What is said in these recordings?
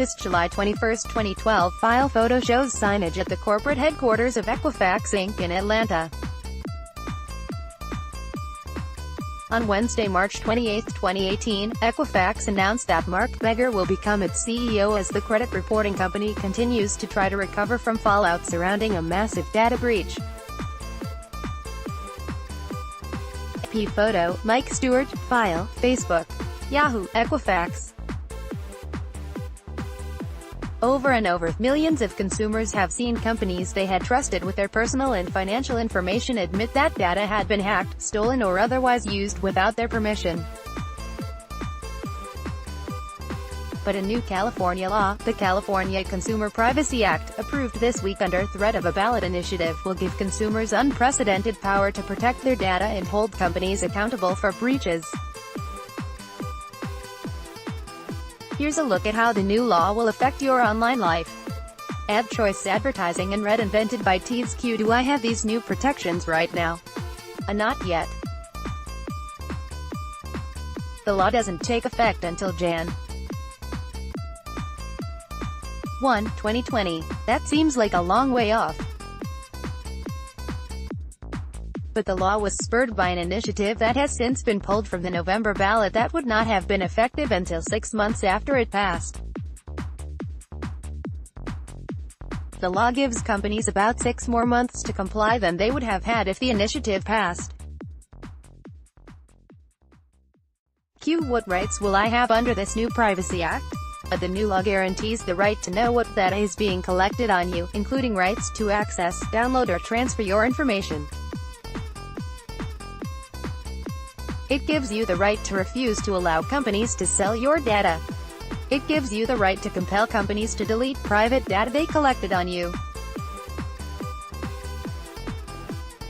This July 21, 2012 file photo shows signage at the corporate headquarters of Equifax Inc. in Atlanta. On Wednesday, March 28, 2018, Equifax announced that Mark Beggar will become its CEO as the credit reporting company continues to try to recover from fallout surrounding a massive data breach. P photo, Mike Stewart, file, Facebook, Yahoo, Equifax. Over and over, millions of consumers have seen companies they had trusted with their personal and financial information admit that data had been hacked, stolen or otherwise used without their permission. But a new California law, the California Consumer Privacy Act, approved this week under threat of a ballot initiative, will give consumers unprecedented power to protect their data and hold companies accountable for breaches. Here's a look at how the new law will affect your online life. Ad choice advertising and invented by Teeds Q. Do I have these new protections right now? Not yet. The law doesn't take effect until Jan. 1, 2020. That seems like a long way off. But the law was spurred by an initiative that has since been pulled from the November ballot that would not have been effective until 6 months after it passed. The law gives companies about 6 more months to comply than they would have had if the initiative passed. Q. What rights will I have under this new Privacy Act? The new law guarantees the right to know what data is being collected on you, including rights to access, download or transfer your information. It gives you the right to refuse to allow companies to sell your data. It gives you the right to compel companies to delete private data they collected on you.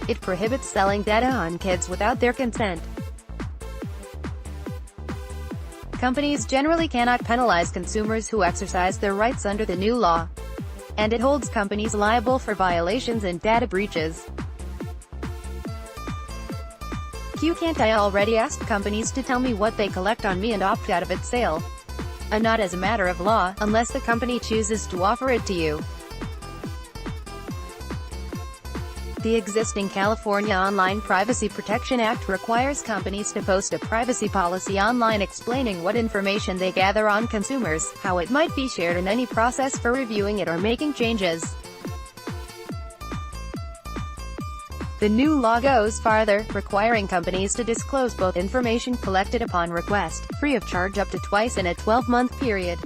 It prohibits selling data on kids without their consent. Companies generally cannot penalize consumers who exercise their rights under the new law. And it holds companies liable for violations and data breaches. Q. Can't I already ask companies to tell me what they collect on me and opt out of its sale? Not as a matter of law, unless the company chooses to offer it to you. The existing California Online Privacy Protection Act requires companies to post a privacy policy online explaining what information they gather on consumers, how it might be shared and any process for reviewing it or making changes. The new law goes farther, requiring companies to disclose both information collected upon request, free of charge up to twice in a 12-month period.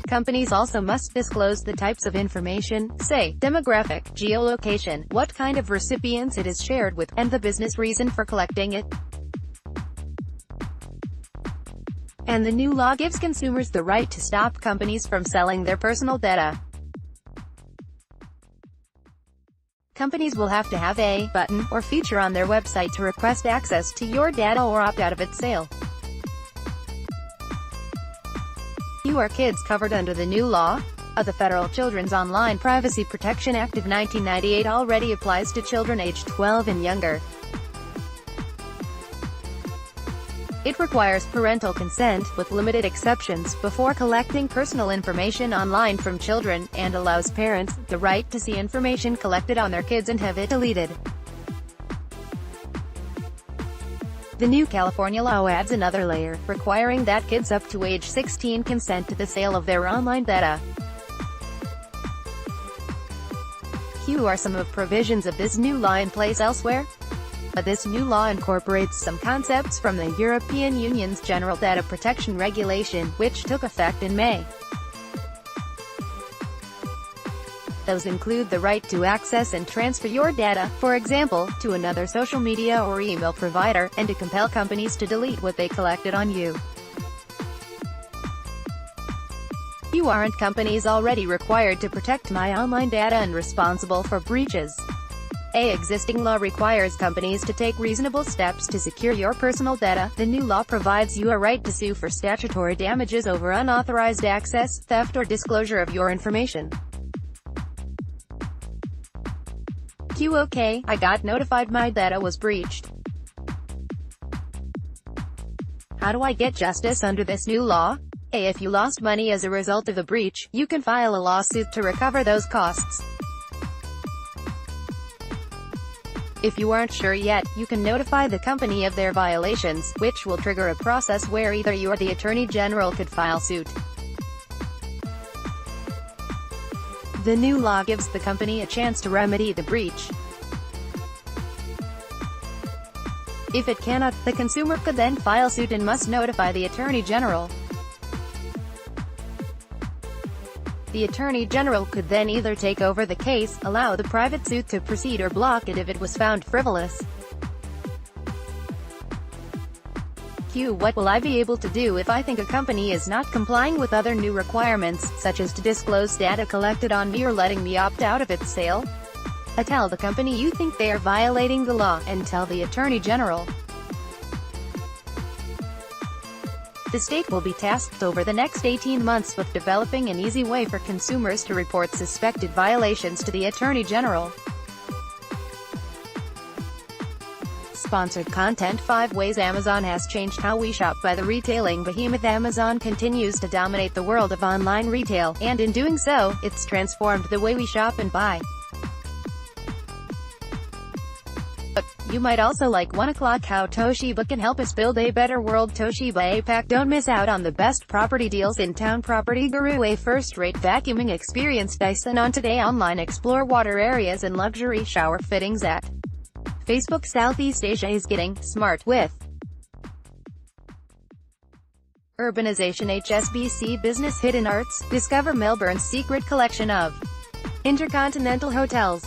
Companies also must disclose the types of information, say, demographic, geolocation, what kind of recipients it is shared with, and the business reason for collecting it. And the new law gives consumers the right to stop companies from selling their personal data. Companies will have to have a button or feature on their website to request access to your data or opt out of its sale. You are kids covered under the new law? The Federal Children's Online Privacy Protection Act of 1998 already applies to children aged 12 and younger. It requires parental consent, with limited exceptions, before collecting personal information online from children, and allows parents the right to see information collected on their kids and have it deleted. The new California law adds another layer, requiring that kids up to age 16 consent to the sale of their online data. Here are some of provisions of this new law in place elsewhere. This new law incorporates some concepts from the European Union's General Data Protection Regulation, which took effect in May. Those include the right to access and transfer your data, for example, to another social media or email provider, and to compel companies to delete what they collected on you. You aren't companies already required to protect my online data and responsible for breaches. Existing law requires companies to take reasonable steps to secure your personal data. The new law provides you a right to sue for statutory damages over unauthorized access, theft or disclosure of your information. OK, I got notified my data was breached. How do I get justice under this new law? A. If you lost money as a result of the breach, you can file a lawsuit to recover those costs. If you aren't sure yet, you can notify the company of their violations, which will trigger a process where either you or the Attorney General could file suit. The new law gives the company a chance to remedy the breach. If it cannot, the consumer could then file suit and must notify the Attorney General. The Attorney General could then either take over the case, allow the private suit to proceed, or block it if it was found frivolous. Q. What will I be able to do if I think a company is not complying with other new requirements, such as to disclose data collected on me or letting me opt out of its sale? A. Tell the company you think they are violating the law, and tell the Attorney General. The state will be tasked over the next 18 months with developing an easy way for consumers to report suspected violations to the Attorney General. Sponsored content. 5 ways Amazon has changed how we shop. By the retailing behemoth Amazon continues to dominate the world of online retail, and in doing so, it's transformed the way we shop and buy. You might also like 1 o'clock how Toshiba can help us build a better world. Toshiba APAC. Don't miss out on the best property deals in town. Property Guru, a first-rate vacuuming experience. Dyson on today. Online. Explore water areas and luxury shower fittings at Facebook. Southeast Asia is getting smart with urbanization. HSBC Business. Hidden Arts. Discover Melbourne's secret collection of intercontinental hotels.